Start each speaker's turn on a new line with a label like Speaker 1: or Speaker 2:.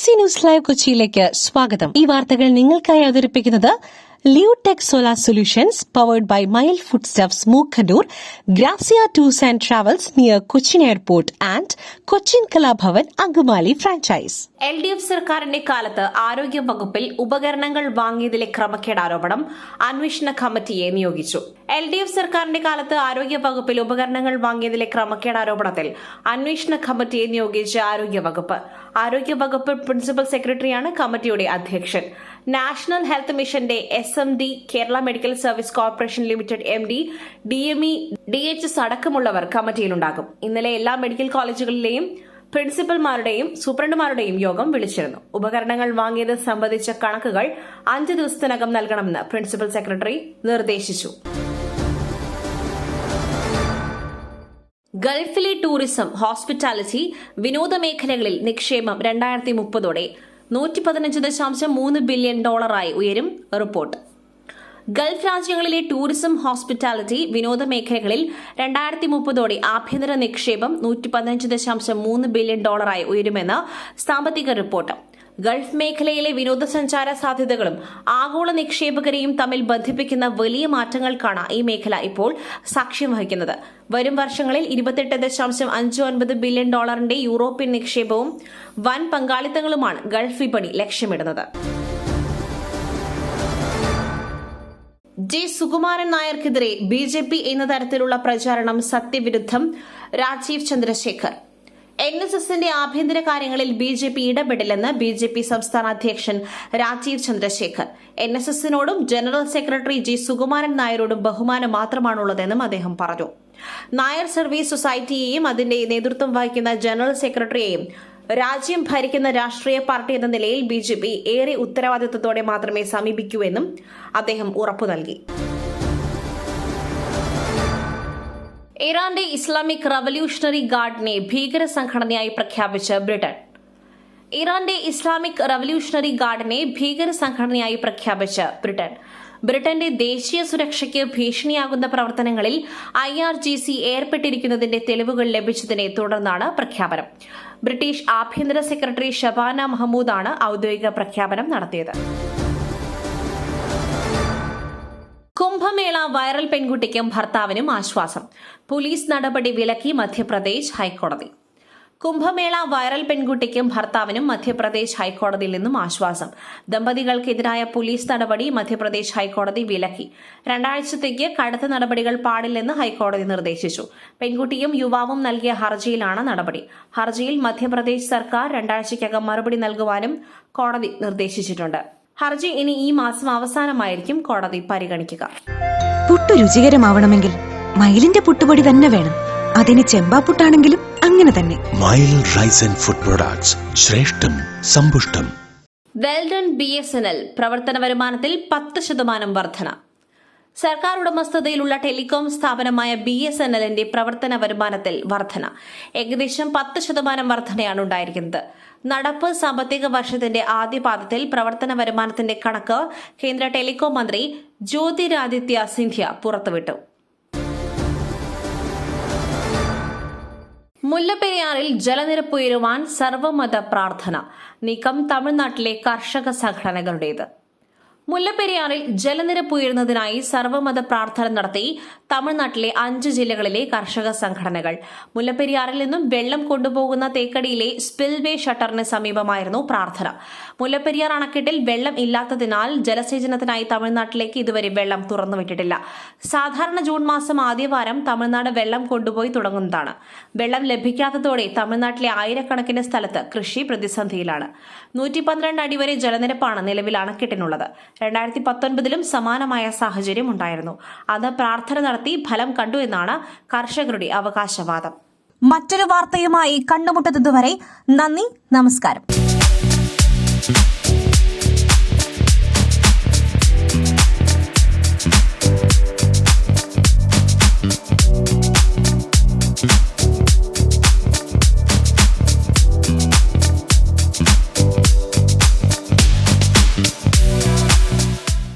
Speaker 1: BBC news live കൊച്ചിയിലേക്ക് സ്വാഗതം. ഈ വാർത്തകൾ നിങ്ങൾക്കായി അവതരിപ്പിക്കുന്നത് Leotech solar solutions powered by mile foodstuffs Mookkannoor, Grazia tours and travels near Cochin airport and Cochin Kalabhavan Angamaly franchise.
Speaker 2: LDF സർക്കാരിന്റെ കാലത്ത് ആരോഗ്യ വകുപ്പിൽ ഉപകരണങ്ങൾ വാങ്ങിയതിലെ ക്രമക്കേട് ആരോപണം അന്വേഷണ കമ്മിറ്റിയെ നിയോഗിച്ചു. LDF സർക്കാരിന്റെ കാലത്ത് ആരോഗ്യ വകുപ്പിൽ ഉപകരണങ്ങൾ വാങ്ങിയതിലെ ക്രമക്കേട് ആരോപണത്തിൽ അന്വേഷണ കമ്മിറ്റിയെ നിയോഗിച്ച ആരോഗ്യ വകുപ്പ് പ്രിൻസിപ്പൽ സെക്രട്ടറിയാണ് കമ്മിറ്റിയുടെ അധ്യക്ഷൻ. നാഷണൽ ഹെൽത്ത് മിഷന്റെ SMD, Kerala medical service corporation limited MD, DME, DHS അടക്കമുള്ളവർ കമ്മിറ്റിയിലുണ്ടാകും. ഇന്നലെ എല്ലാ മെഡിക്കൽ കോളേജുകളിലെയും പ്രിൻസിപ്പൽമാരുടെയും സൂപ്രണ്ടുമാരുടെയും യോഗം വിളിച്ചിരുന്നു. ഉപകരണങ്ങൾ വാങ്ങിയത് സംബന്ധിച്ച കണക്കുകൾ 5 ദിവസത്തിനകം നൽകണമെന്ന് പ്രിൻസിപ്പൽ സെക്രട്ടറി നിർദ്ദേശിച്ചു. ഗൾഫിലെ ടൂറിസം, ഹോസ്പിറ്റാലിറ്റി, വിനോദ മേഖലകളിൽ നിക്ഷേപം 2030ഓടെ $115.3 ബില്യൺ ഉയരും റിപ്പോർട്ട്. ഗൾഫ് രാജ്യങ്ങളിലെ ടൂറിസം, ഹോസ്പിറ്റാലിറ്റി, വിനോദ മേഖലകളിൽ 2030ഓടെ ആഭ്യന്തര നിക്ഷേപം $115.3 ബില്യൺ ഉയരുമെന്ന് സാമ്പത്തിക റിപ്പോർട്ട്. ഗൾഫ് മേഖലയിലെ വിനോദസഞ്ചാര സാധ്യതകളും ആഗോള നിക്ഷേപകരെയും തമ്മിൽ ബന്ധിപ്പിക്കുന്ന വലിയ മാറ്റങ്ങൾക്കാണ് ഈ മേഖല ഇപ്പോൾ സാക്ഷ്യം വഹിക്കുന്നത്. വരും വർഷങ്ങളിൽ $28.59 ബില്യൺ യൂറോപ്യൻ നിക്ഷേപവും വൻ പങ്കാളിത്തങ്ങളുമാണ് ഗൾഫ് വിപണി ലക്ഷ്യമിടുന്നത്. സുകുമാരൻ നായർക്കെതിരെ BJP എന്ന തരത്തിലുള്ള പ്രചാരണം സത്യവിരുദ്ധം. രാജീവ് ചന്ദ്രശേഖർ. NSSന്റെ ആഭ്യന്തര കാര്യങ്ങളിൽ BJP ഇടപെടില്ലെന്ന് BJP സംസ്ഥാന അധ്യക്ഷൻ രാജീവ് ചന്ദ്രശേഖർ. NSSനോടും ജനറൽ സെക്രട്ടറി സുകുമാരൻ നായരോടും ബഹുമാനം മാത്രമാണുള്ളതെന്നും അദ്ദേഹം പറഞ്ഞു. നായർ സർവീസ് സൊസൈറ്റിയെയും അതിന്റെ നേതൃത്വം വഹിക്കുന്ന ജനറൽ സെക്രട്ടറിയെയും രാജ്യം ഭരിക്കുന്ന രാഷ്ട്രീയ പാർട്ടി എന്ന നിലയിൽ BJP ഏറെ ഉത്തരവാദിത്തത്തോടെ മാത്രമേ സമീപിക്കൂ എന്നും അദ്ദേഹം ഉറപ്പു നൽകി. ഇറാന്റെ ഇസ്ലാമിക് റവല്യൂഷണറി ഗാർഡിനെ ഭീകര സംഘടനയായി പ്രഖ്യാപിച്ച ബ്രിട്ടൻ. ഇറാന്റെ ഇസ്ലാമിക് റവല്യൂഷണറി ഗാർഡിനെ ഭീകര സംഘടനയായി പ്രഖ്യാപിച്ച ബ്രിട്ടന്റെ ദേശീയ സുരക്ഷയ്ക്ക് ഭീഷണിയാകുന്ന പ്രവർത്തനങ്ങളിൽ IRGC ഏർപ്പെട്ടിരിക്കുന്നതിന്റെ തെളിവുകൾ ലഭിച്ചതിനെ തുടർന്നാണ് പ്രഖ്യാപനം. ബ്രിട്ടീഷ് ആഭ്യന്തര സെക്രട്ടറി ഷബാന മഹ്മൂദാണ് ഔദ്യോഗിക പ്രഖ്യാപനം നടത്തിയത്. കുംഭമേള വൈറൽ പെൺകുട്ടിക്കും ഭർത്താവിനും ആശ്വാസം. പോലീസ് നടപടി വിലക്കി മധ്യപ്രദേശ് ഹൈക്കോടതി. കുംഭമേള വൈറൽ പെൺകുട്ടിക്കും ഭർത്താവിനും മധ്യപ്രദേശ് ഹൈക്കോടതിയിൽ നിന്നും ആശ്വാസം. ദമ്പതികൾക്കെതിരായ പോലീസ് നടപടി മധ്യപ്രദേശ് ഹൈക്കോടതി വിലക്കി. 2 ആഴ്ചത്തേക്ക് കടുത്ത നടപടികൾ പാടില്ലെന്ന് ഹൈക്കോടതി നിർദ്ദേശിച്ചു. പെൺകുട്ടിയും യുവാവും നൽകിയ ഹർജിയിലാണ് നടപടി. ഹർജിയിൽ മധ്യപ്രദേശ് സർക്കാർ 2 ആഴ്ചയ്ക്കകം മറുപടി നൽകുവാനും കോടതി നിർദ്ദേശിച്ചിട്ടുണ്ട്. ഹർജി ഇനി ഈ മാസം അവസാനമായിരിക്കും കോടതി പരിഗണിക്കുക.
Speaker 3: പുട്ടു രുചികരമാവണമെങ്കിൽ മയിലിന്റെ പുട്ടുപൊടി തന്നെ വേണം. അതിന് ചെമ്പാപ്പുട്ടാണെങ്കിലും അങ്ങനെ തന്നെ.
Speaker 4: മയിൽ റൈസ് ആൻഡ് ഫുഡ് പ്രൊഡക്ട്സ്, ശ്രേഷ്ഠം സമ്പുഷ്ടം.
Speaker 2: വെൽഡൺ BSNL പ്രവർത്തന വരുമാനത്തിൽ 10% വർധന. സർക്കാർ ഉടമസ്ഥതയിലുള്ള ടെലികോം സ്ഥാപനമായ BSNLന്റെ പ്രവർത്തന വരുമാനത്തിൽ വർധന. ഏകദേശം 10% വർധനയാണ് ഉണ്ടായിരിക്കുന്നത്. നടപ്പ് സാമ്പത്തിക വർഷത്തിന്റെ ആദ്യപാദത്തിൽ പ്രവർത്തന വരുമാനത്തിന്റെ കണക്ക് കേന്ദ്ര ടെലികോം മന്ത്രി ജ്യോതിരാദിത്യ സിന്ധ്യ പുറത്തുവിട്ടു. മുല്ലപ്പെരിയാറിൽ ജലനിരപ്പ് ഉയരുവാൻ സർവമത പ്രാർത്ഥന. നീക്കം തമിഴ്നാട്ടിലെ കർഷക സംഘടനകളുടേത്. മുല്ലപ്പെരിയാറിൽ ജലനിരപ്പ് ഉയരുന്നതിനായി സർവമത പ്രാർത്ഥന നടത്തി തമിഴ്നാട്ടിലെ 5 ജില്ലകളിലെ കർഷക സംഘടനകൾ. മുല്ലപ്പെരിയാറിൽ നിന്നും വെള്ളം കൊണ്ടുപോകുന്ന തേക്കടിയിലെ സ്പിൽവേ ഷട്ടറിന് സമീപമായിരുന്നു പ്രാർത്ഥന. മുല്ലപ്പെരിയാർ അണക്കെട്ടിൽ വെള്ളം ഇല്ലാത്തതിനാൽ ജലസേചനത്തിനായി തമിഴ്നാട്ടിലേക്ക് ഇതുവരെ വെള്ളം തുറന്നുവിട്ടിട്ടില്ല. സാധാരണ ജൂൺ മാസം ആദ്യവാരം തമിഴ്നാട് വെള്ളം കൊണ്ടുപോയി തുടങ്ങുന്നതാണ്. വെള്ളം ലഭിക്കാത്തതോടെ തമിഴ്നാട്ടിലെ ആയിരക്കണക്കിന് സ്ഥലത്ത് കൃഷി പ്രതിസന്ധിയിലാണ്. 112 അടി വരെ ജലനിരപ്പാണ് നിലവിൽ അണക്കെട്ടിനുള്ളത്. 2019ലും സമാനമായ സാഹചര്യം ഉണ്ടായിരുന്നു. അന്ന് പ്രാർത്ഥന നടത്തി ഫലം കണ്ടു എന്നാണ് കർഷകരുടെ അവകാശവാദം.
Speaker 5: മറ്റൊരു വാർത്തയുമായി കണ്ടുമുട്ടുന്നതുവരെ നന്ദി, നമസ്കാരം.